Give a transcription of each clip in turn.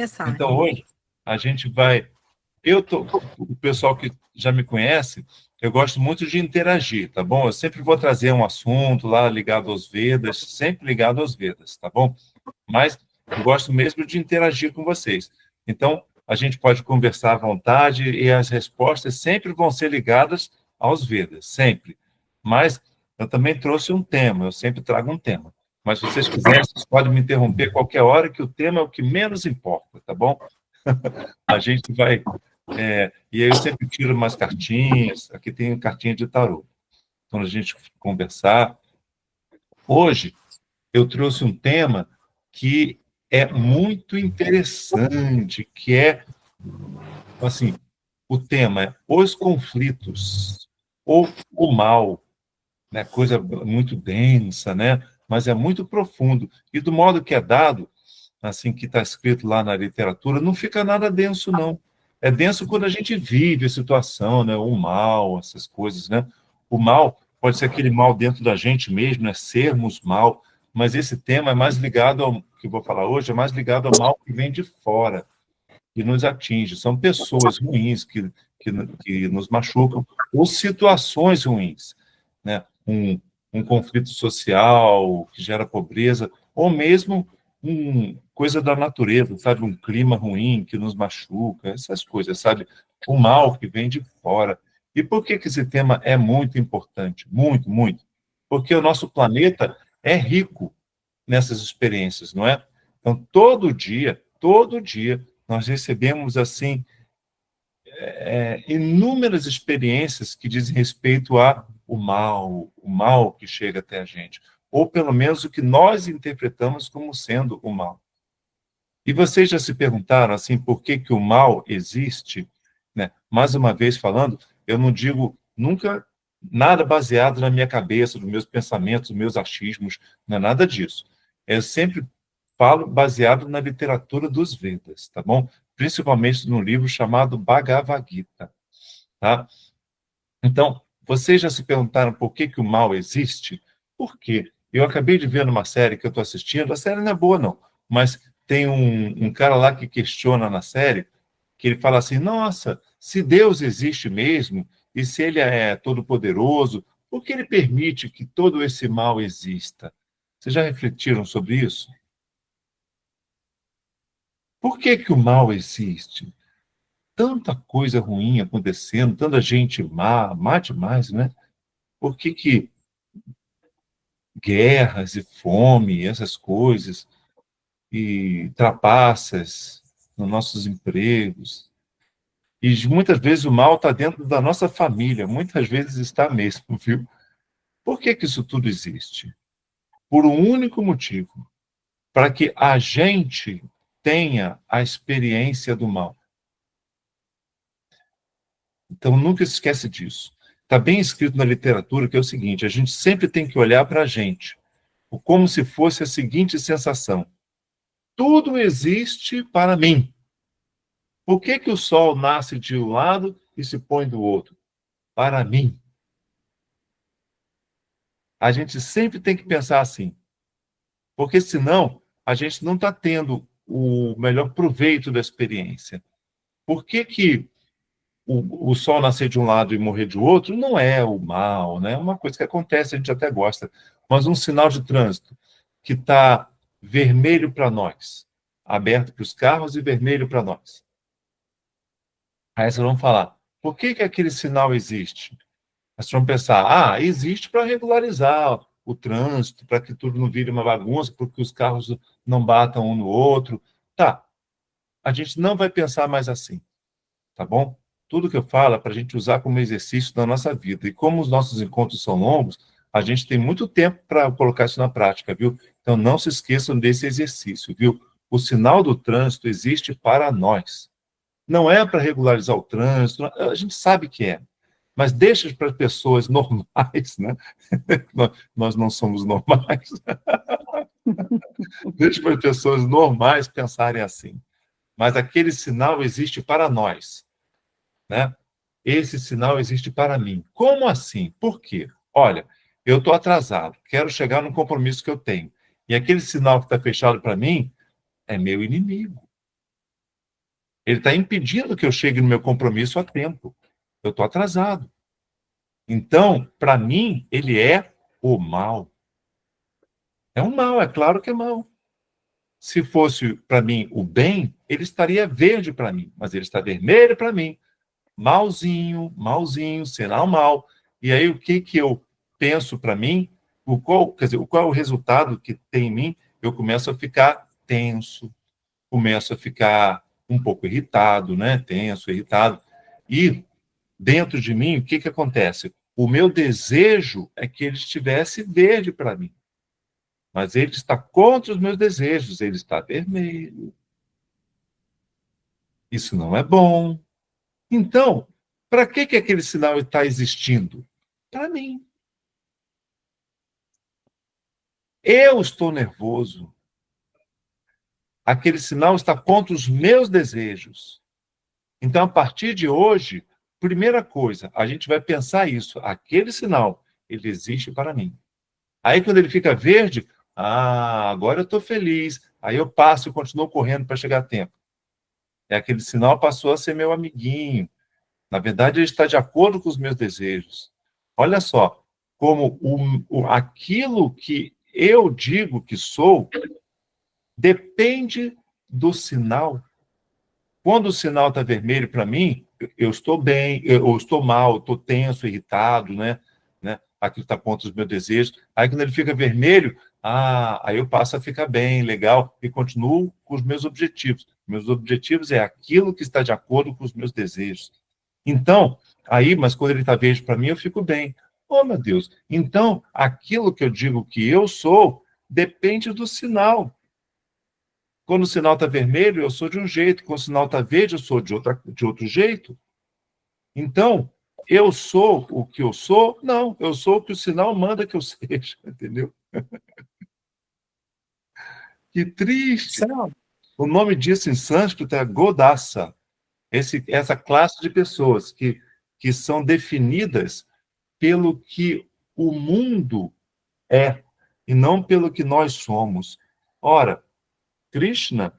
começar. Então, hoje, a gente vai... O pessoal que já me conhece, eu gosto muito de interagir, tá bom? Eu sempre vou trazer um assunto lá ligado aos Vedas, sempre ligado aos Vedas, tá bom? Mas eu gosto mesmo de interagir com vocês. Então, a gente pode conversar à vontade e as respostas sempre vão ser ligadas aos Vedas, sempre. Mas eu também trouxe um tema, eu sempre trago um tema. Mas se vocês quiserem, vocês podem me interromper a qualquer hora, que o tema é o que menos importa, tá bom? A gente vai... e aí eu sempre tiro umas cartinhas, aqui tem cartinha de tarô. Então, a gente conversar. Hoje, eu trouxe um tema que é muito interessante, que é, assim, o tema é os conflitos, ou o mal, né? Coisa muito densa, né? Mas é muito profundo. E do modo que é dado, assim, que está escrito lá na literatura, não fica nada denso, não. É denso quando a gente vive a situação, né? O mal, essas coisas, né? O mal pode ser aquele mal dentro da gente mesmo, né? Sermos mal, mas esse tema é mais ligado ao que eu vou falar hoje, é mais ligado ao mal que vem de fora, que nos atinge. São pessoas ruins que nos machucam, ou situações ruins, né? Um conflito social que gera pobreza, ou mesmo coisa da natureza, sabe? Um clima ruim que nos machuca, essas coisas, sabe? O mal que vem de fora. E por que esse tema é muito importante? Muito, muito. Porque o nosso planeta é rico nessas experiências, não é? Então, todo dia, nós recebemos, assim, inúmeras experiências que dizem respeito o mal que chega até a gente, ou pelo menos o que nós interpretamos como sendo o mal. E vocês já se perguntaram, assim, por que que o mal existe? Né? Mais uma vez falando, eu não digo nunca nada baseado na minha cabeça, nos meus pensamentos, nos meus achismos, não é nada disso. Eu sempre falo baseado na literatura dos Vedas, tá bom? Principalmente num livro chamado Bhagavad Gita, tá? Então, vocês já se perguntaram por que que o mal existe? Por quê? Eu acabei de ver numa série que eu estou assistindo, a série não é boa, não, mas tem um cara lá que questiona na série, que ele fala assim, nossa, se Deus existe mesmo, e se ele é todo-poderoso, por que ele permite que todo esse mal exista? Vocês já refletiram sobre isso? Por que que o mal existe? Tanta coisa ruim acontecendo, tanta gente má demais, né? Por que que guerras e fome, essas coisas, e trapaças nos nossos empregos? E muitas vezes o mal está dentro da nossa família, muitas vezes está mesmo, viu? Por que que isso tudo existe? Por um único motivo, para que a gente tenha a experiência do mal. Então, nunca se esquece disso. Está bem escrito na literatura que é o seguinte, a gente sempre tem que olhar para a gente, como se fosse a seguinte sensação: tudo existe para mim. Por que que o sol nasce de um lado e se põe do outro? Para mim. A gente sempre tem que pensar assim, porque senão a gente não está tendo o melhor proveito da experiência. Por que que o sol nascer de um lado e morrer de outro não é o mal, né? É uma coisa que acontece, a gente até gosta. Mas um sinal de trânsito que está vermelho para nós, aberto para os carros e vermelho para nós. Aí vocês vão falar, por que que aquele sinal existe? Aí vocês vão pensar, existe para regularizar o trânsito, para que tudo não vire uma bagunça, porque os carros não batam um no outro. Tá, a gente não vai pensar mais assim, tá bom? Tudo que eu falo é para a gente usar como exercício na nossa vida. E como os nossos encontros são longos, a gente tem muito tempo para colocar isso na prática, viu? Então, não se esqueçam desse exercício, viu? O sinal do trânsito existe para nós. Não é para regularizar o trânsito, a gente sabe que é. Mas deixa para pessoas normais, né? Nós não somos normais. Deixa para pessoas normais pensarem assim. Mas aquele sinal existe para nós, né? Esse sinal existe para mim. Como assim? Por quê? Olha, eu estou atrasado, quero chegar no compromisso que eu tenho. E aquele sinal que está fechado para mim é meu inimigo. Ele está impedindo que eu chegue no meu compromisso a tempo. Eu estou atrasado. Então, para mim, ele é o mal. É um mal, é claro que é mal. Se fosse para mim o bem, ele estaria verde para mim, mas ele está vermelho para mim. Malzinho, malzinho, sinal mal. E aí o que que eu penso para mim? Quer dizer, qual é o resultado que tem em mim? Eu começo a ficar tenso, começo a ficar um pouco irritado, né? Tenso, irritado. E dentro de mim, o que que acontece? O meu desejo é que ele estivesse verde para mim. Mas ele está contra os meus desejos, ele está vermelho. Isso não é bom. Então, para que que aquele sinal está existindo? Para mim. Eu estou nervoso. Aquele sinal está contra os meus desejos. Então, a partir de hoje, primeira coisa, a gente vai pensar isso. Aquele sinal, ele existe para mim. Aí, quando ele fica verde, agora eu estou feliz. Aí eu passo e continuo correndo para chegar a tempo. É aquele sinal passou a ser meu amiguinho. Na verdade, ele está de acordo com os meus desejos. Olha só, como aquilo que eu digo que sou depende do sinal. Quando o sinal está vermelho para mim, eu estou bem, eu estou mal, eu estou tenso, irritado, né? Aquilo está contra os meus desejos. Aí, quando ele fica vermelho, aí eu passo a ficar bem, legal, e continuo com os meus objetivos. Meus objetivos é aquilo que está de acordo com os meus desejos. Então, mas quando ele está verde para mim, eu fico bem. Oh, meu Deus. Então, aquilo que eu digo que eu sou depende do sinal. Quando o sinal está vermelho, eu sou de um jeito. Quando o sinal está verde, eu sou de outro jeito. Então, eu sou o que eu sou? Não, eu sou o que o sinal manda que eu seja, entendeu? Que triste. O nome disso em sânscrito é Godasa. Essa classe de pessoas que são definidas pelo que o mundo é e não pelo que nós somos. Ora, Krishna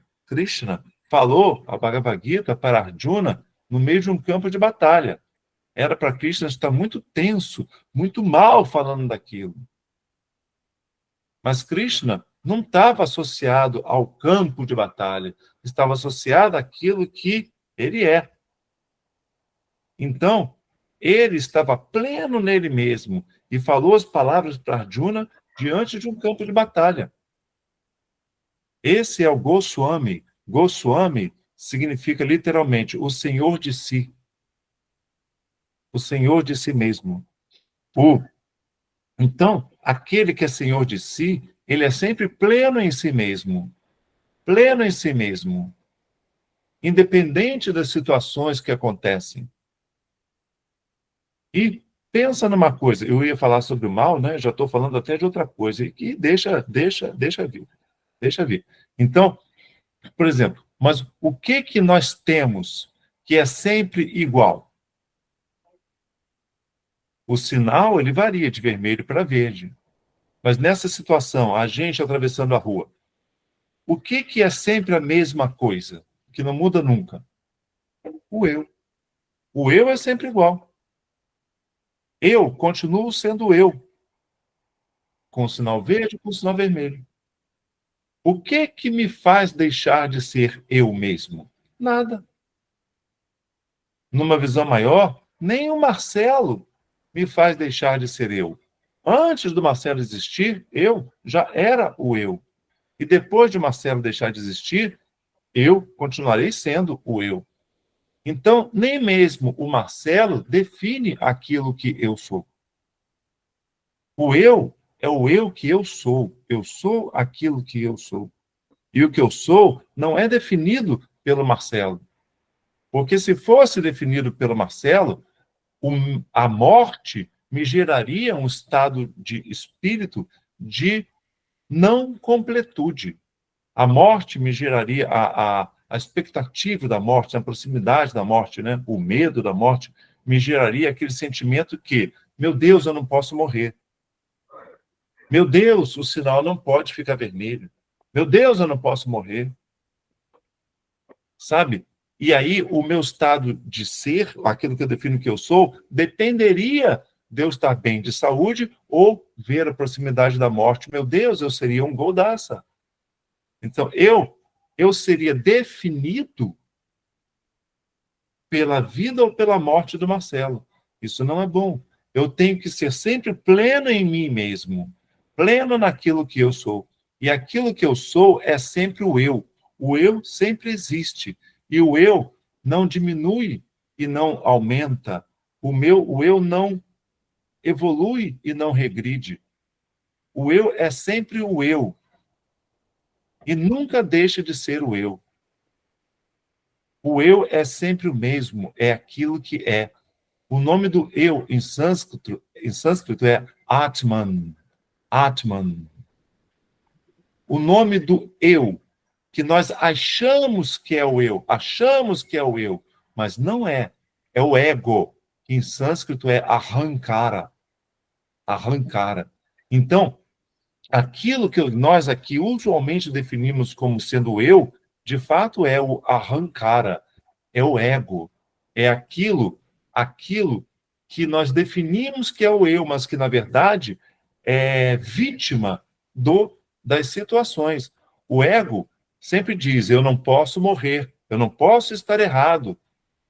falou a Bhagavad Gita para Arjuna no meio de um campo de batalha. Era para Krishna estar muito tenso, muito mal falando daquilo. Mas Krishna não estava associado ao campo de batalha, estava associado àquilo que ele é. Então, ele estava pleno nele mesmo e falou as palavras para Arjuna diante de um campo de batalha. Esse é o Goswami. Goswami significa literalmente o senhor de si. O senhor de si mesmo. Então, aquele que é senhor de si, ele é sempre pleno em si mesmo. Pleno em si mesmo. Independente das situações que acontecem. E pensa numa coisa, eu ia falar sobre o mal, né? Já estou falando até de outra coisa, e que deixa vir. Deixa vir. Então, por exemplo, mas o que que nós temos que é sempre igual? O sinal, ele varia de vermelho para verde. Mas nessa situação, a gente atravessando a rua, o que que é sempre a mesma coisa, que não muda nunca? O eu. O eu é sempre igual. Eu continuo sendo eu, com o sinal verde e com o sinal vermelho. O que que me faz deixar de ser eu mesmo? Nada. Numa visão maior, nem o Marcelo me faz deixar de ser eu. Antes do Marcelo existir, eu já era o eu. E depois de Marcelo deixar de existir, eu continuarei sendo o eu. Então, nem mesmo o Marcelo define aquilo que eu sou. O eu é o eu que eu sou. Eu sou aquilo que eu sou. E o que eu sou não é definido pelo Marcelo. Porque se fosse definido pelo Marcelo, a morte me geraria um estado de espírito de não completude. A morte me geraria a expectativa da morte, a proximidade da morte, né? O medo da morte me geraria aquele sentimento que, meu Deus, eu não posso morrer. Meu Deus, o sinal não pode ficar vermelho. Meu Deus, eu não posso morrer. Sabe? E aí, o meu estado de ser, aquilo que eu defino que eu sou, dependeria de eu estar bem de saúde ou ver a proximidade da morte. Meu Deus, eu seria um Goldaça. Então, eu seria definido pela vida ou pela morte do Marcelo. Isso não é bom. Eu tenho que ser sempre pleno em mim mesmo, pleno naquilo que eu sou. E aquilo que eu sou é sempre o eu. O eu sempre existe. E o eu não diminui e não aumenta. O eu não evolui e não regride. O eu é sempre o eu. E nunca deixa de ser o eu. O eu é sempre o mesmo, é aquilo que é. O nome do eu em sânscrito é Atman. Atman. O nome do eu, que nós achamos que é o eu, mas não é. É o ego, que em sânscrito é Ahankara. Ahankara. Então, aquilo que nós aqui usualmente definimos como sendo eu, de fato é o Ahankara, é o ego, é aquilo que nós definimos que é o eu, mas que, na verdade, é vítima das situações. O ego sempre diz, eu não posso morrer, eu não posso estar errado,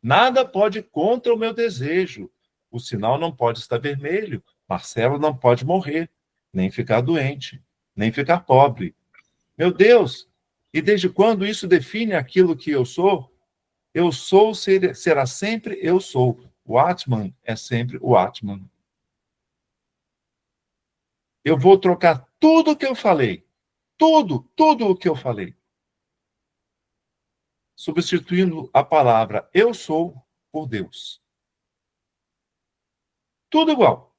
nada pode ir contra o meu desejo, o sinal não pode estar vermelho, Marcelo não pode morrer, nem ficar doente, nem ficar pobre. Meu Deus! E desde quando isso define aquilo que eu sou? Eu sou será sempre eu sou. O Atman é sempre o Atman. Eu vou trocar tudo o que eu falei. Tudo o que eu falei. Substituindo a palavra eu sou por Deus. Tudo igual.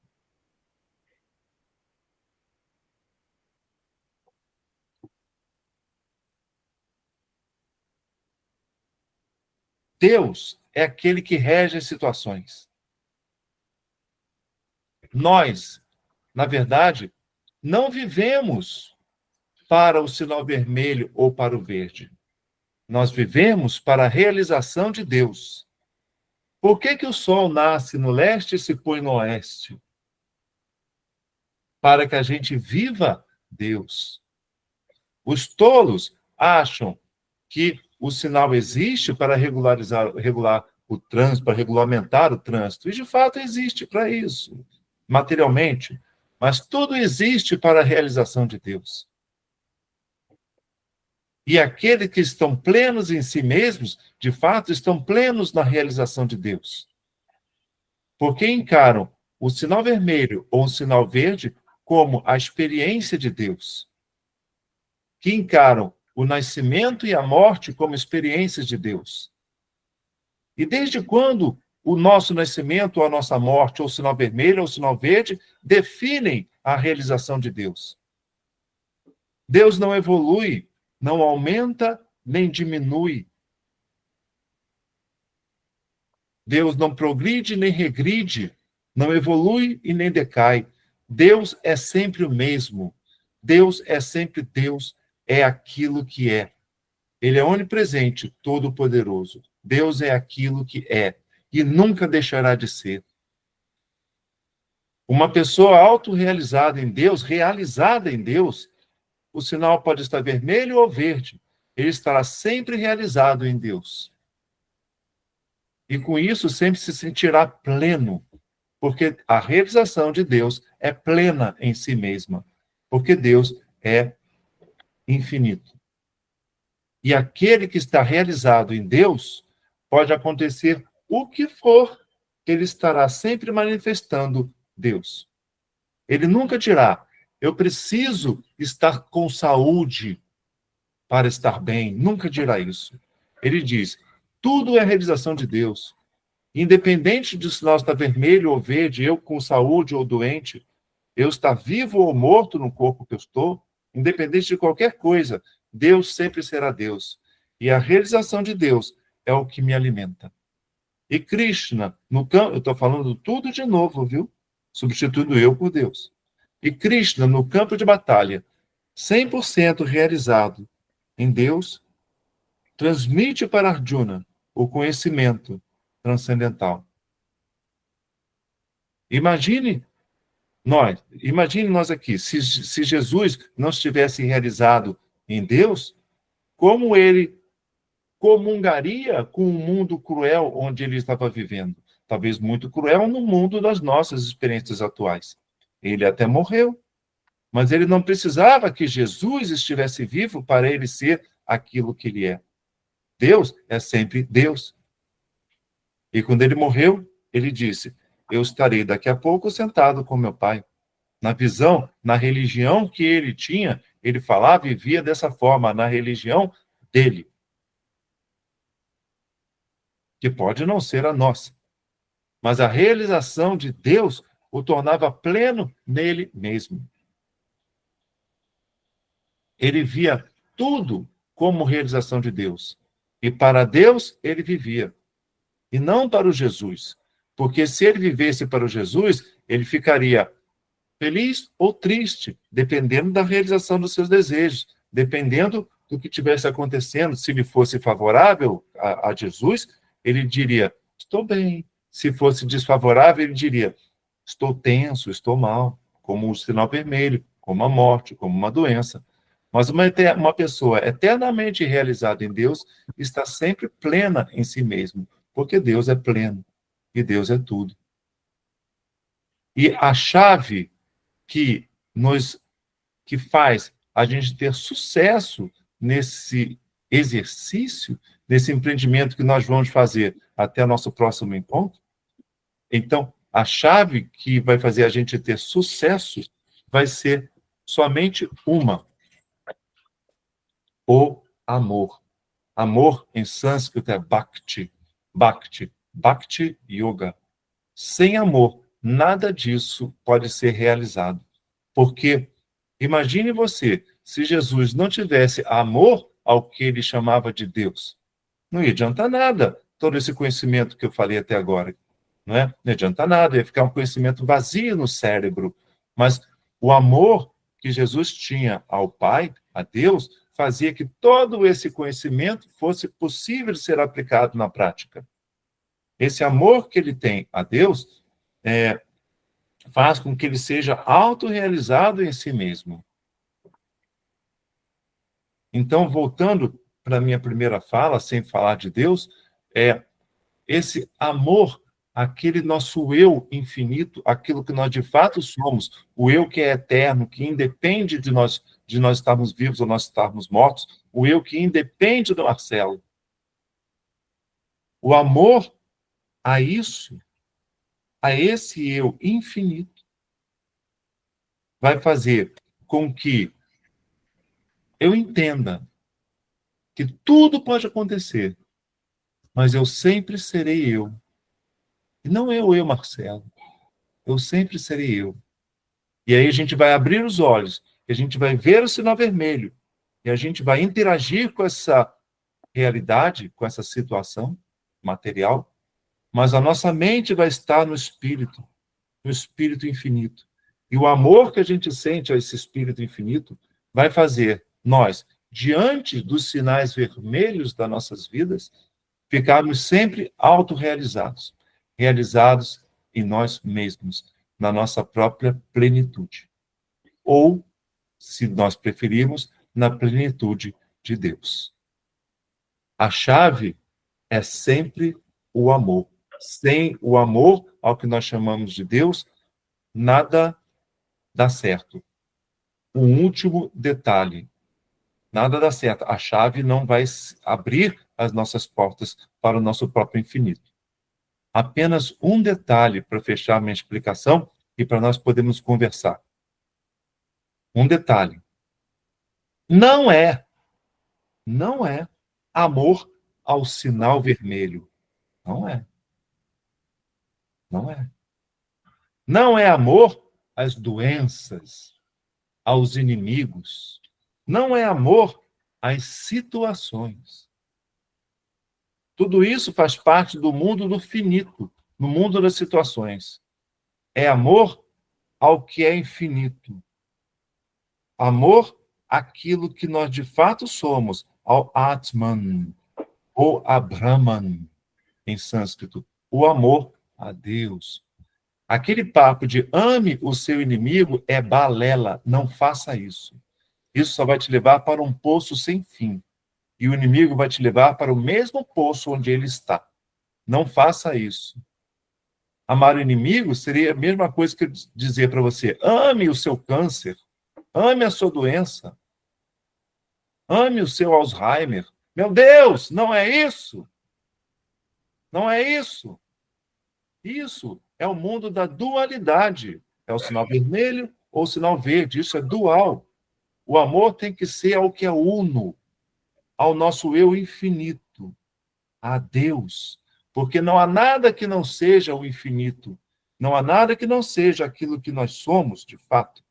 Deus é aquele que rege as situações. Nós, na verdade, não vivemos para o sinal vermelho ou para o verde. Nós vivemos para a realização de Deus. Por que o sol nasce no leste e se põe no oeste? Para que a gente viva Deus. Os tolos acham que o sinal existe para regular o trânsito, para regulamentar o trânsito. E, de fato, existe para isso, materialmente. Mas tudo existe para a realização de Deus. E aqueles que estão plenos em si mesmos, de fato, estão plenos na realização de Deus. Porque encaram o sinal vermelho ou o sinal verde como a experiência de Deus. Que encaram o nascimento e a morte como experiências de Deus. E desde quando o nosso nascimento, ou a nossa morte, ou o sinal vermelho, ou o sinal verde, definem a realização de Deus? Deus não evolui, não aumenta, nem diminui. Deus não progride, nem regride, não evolui e nem decai. Deus é sempre o mesmo. Deus é sempre Deus, é aquilo que é. Ele é onipresente, todo-poderoso. Deus é aquilo que é e nunca deixará de ser. Uma pessoa autorrealizada em Deus, realizada em Deus, o sinal pode estar vermelho ou verde. Ele estará sempre realizado em Deus. E com isso sempre se sentirá pleno, porque a realização de Deus é plena em si mesma, porque Deus é infinito. E aquele que está realizado em Deus, pode acontecer o que for, ele estará sempre manifestando Deus. Ele nunca dirá, eu preciso estar com saúde para estar bem. Nunca dirá isso. Ele diz, tudo é realização de Deus. Independente de se nós está vermelho ou verde, eu com saúde ou doente, eu estar vivo ou morto no corpo que eu estou, independente de qualquer coisa, Deus sempre será Deus. E a realização de Deus é o que me alimenta. E Krishna, no campo, eu estou falando tudo de novo, viu? Substituindo eu por Deus. E Krishna, no campo de batalha, 100% realizado em Deus, transmite para Arjuna o conhecimento transcendental. Imagine nós aqui, se Jesus não estivesse realizado em Deus, como ele comungaria com o mundo cruel onde ele estava vivendo? Talvez muito cruel no mundo das nossas experiências atuais. Ele até morreu, mas ele não precisava que Jesus estivesse vivo para ele ser aquilo que ele é. Deus é sempre Deus. E quando ele morreu, ele disse: eu estarei daqui a pouco sentado com meu Pai. Na visão, na religião que ele tinha, ele falava e via dessa forma, na religião dele, que pode não ser a nossa. Mas a realização de Deus o tornava pleno nele mesmo. Ele via tudo como realização de Deus. E para Deus, ele vivia. E não para o Jesus. Porque se ele vivesse para o Jesus, ele ficaria feliz ou triste, dependendo da realização dos seus desejos, dependendo do que estivesse acontecendo. Se lhe fosse favorável a Jesus, ele diria, estou bem. Se fosse desfavorável, ele diria, estou tenso, estou mal, como um sinal vermelho, como a morte, como uma doença. Mas uma pessoa eternamente realizada em Deus está sempre plena em si mesmo, porque Deus é pleno e Deus é tudo. E a chave que faz a gente ter sucesso nesse exercício, nesse empreendimento que nós vamos fazer até nosso próximo encontro. Então, a chave que vai fazer a gente ter sucesso vai ser somente uma: o amor. Amor em sânscrito é bhakti. Bhakti. Bhakti yoga. Sem amor, nada disso pode ser realizado. Porque imagine você, se Jesus não tivesse amor ao que ele chamava de Deus, não ia adiantar nada todo esse conhecimento que eu falei até agora, não é? Não adianta nada, ia ficar um conhecimento vazio no cérebro. Mas o amor que Jesus tinha ao Pai, a Deus, fazia que todo esse conhecimento fosse possível de ser aplicado na prática. Esse amor que ele tem a Deus faz com que ele seja autorrealizado em si mesmo. Então, voltando para a minha primeira fala, sem falar de Deus, esse amor, aquele nosso eu infinito, aquilo que nós de fato somos, o eu que é eterno, que independe de nós estarmos vivos ou nós estarmos mortos, o eu que independe do Marcelo. O amor a isso, a esse eu infinito, vai fazer com que eu entenda que tudo pode acontecer, mas eu sempre serei eu. E não eu, Marcelo. Eu sempre serei eu. E aí a gente vai abrir os olhos, e a gente vai ver o sinal vermelho, e a gente vai interagir com essa realidade, com essa situação material, mas a nossa mente vai estar no Espírito infinito. E o amor que a gente sente a esse Espírito infinito vai fazer nós, diante dos sinais vermelhos das nossas vidas, ficarmos sempre autorrealizados, realizados em nós mesmos, na nossa própria plenitude. Ou, se nós preferirmos, na plenitude de Deus. A chave é sempre o amor. Sem o amor ao que nós chamamos de Deus, nada dá certo. O último detalhe, nada dá certo. A chave não vai abrir as nossas portas para o nosso próprio infinito. Apenas um detalhe para fechar minha explicação e para nós podermos conversar. Um detalhe. Não é amor ao sinal vermelho. Não é. Não é. Não é amor às doenças, aos inimigos. Não é amor às situações. Tudo isso faz parte do mundo do finito, no mundo das situações. É amor ao que é infinito. Amor àquilo que nós de fato somos, ao Atman. ou Abrahman, em sânscrito, o amor a Deus. Aquele papo de ame o seu inimigo é balela, não faça isso. Isso só vai te levar para um poço sem fim. E o inimigo vai te levar para o mesmo poço onde ele está. Não faça isso. Amar o inimigo seria a mesma coisa que eu dizer para você: ame o seu câncer, ame a sua doença, ame o seu Alzheimer. Meu Deus, não é isso. Não é isso. Isso é o mundo da dualidade. É o sinal vermelho ou o sinal verde. Isso é dual. O amor tem que ser ao que é uno, ao nosso eu infinito, a Deus. Porque não há nada que não seja o infinito. Não há nada que não seja aquilo que nós somos, de fato.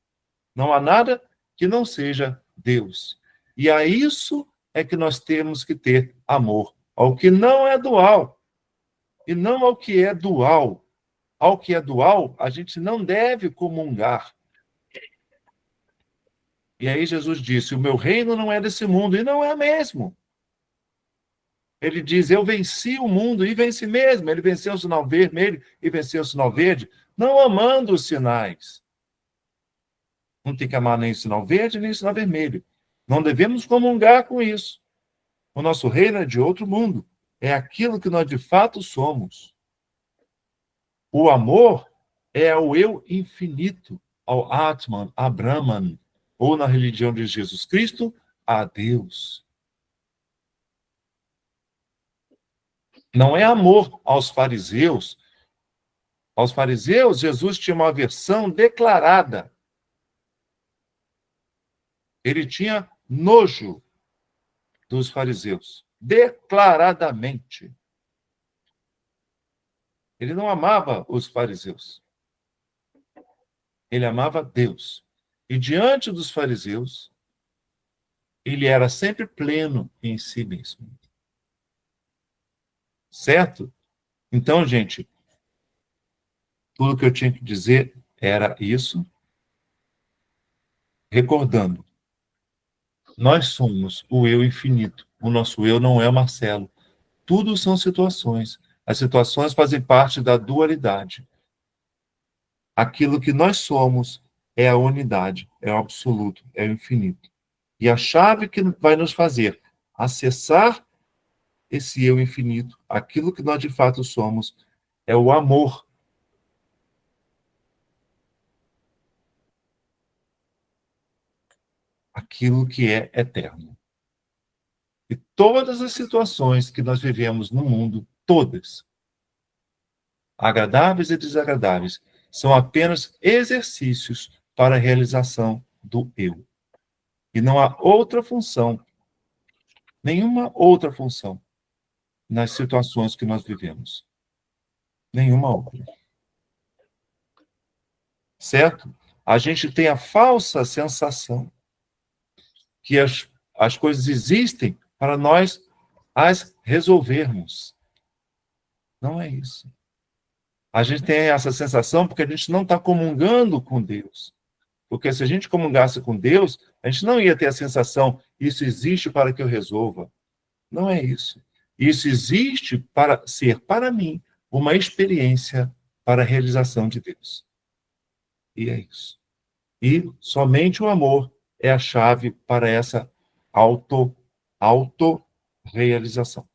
Não há nada que não seja Deus. E a isso é que nós temos que ter amor, ao que não é dual, e não ao que é dual. Ao que é dual, a gente não deve comungar. E aí Jesus disse: o meu reino não é desse mundo, e não é mesmo. Ele diz: eu venci o mundo, e venci mesmo. Ele venceu o sinal vermelho e venceu o sinal verde, não amando os sinais. Não tem que amar nem o sinal verde, nem o sinal vermelho. Não devemos comungar com isso. O nosso reino é de outro mundo. É aquilo que nós de fato somos. O amor é ao eu infinito, ao Atman, a Brahman, ou na religião de Jesus Cristo, a Deus. Não é amor aos fariseus. Aos fariseus, Jesus tinha uma aversão declarada. Ele tinha nojo dos fariseus, declaradamente. Ele não amava os fariseus. Ele amava Deus. E diante dos fariseus, ele era sempre pleno em si mesmo. Certo? Então, gente, tudo que eu tinha que dizer era isso. Recordando, nós somos o eu infinito. O nosso eu não é o Marcelo. Tudo são situações. As situações fazem parte da dualidade. Aquilo que nós somos é a unidade, é o absoluto, é o infinito. E a chave que vai nos fazer acessar esse eu infinito, aquilo que nós de fato somos, é o amor. Aquilo que é eterno. E todas as situações que nós vivemos no mundo, todas, agradáveis e desagradáveis, são apenas exercícios para a realização do eu. E não há outra função, nenhuma outra função nas situações que nós vivemos. Nenhuma outra. Certo? A gente tem a falsa sensação que as coisas existem para nós as resolvermos. Não é isso. A gente tem essa sensação porque a gente não está comungando com Deus. Porque se a gente comungasse com Deus, a gente não ia ter a sensação, isso existe para que eu resolva. Não é isso. Isso existe para ser, para mim, uma experiência para a realização de Deus. E é isso. E somente o amor é a chave para essa autorrealização.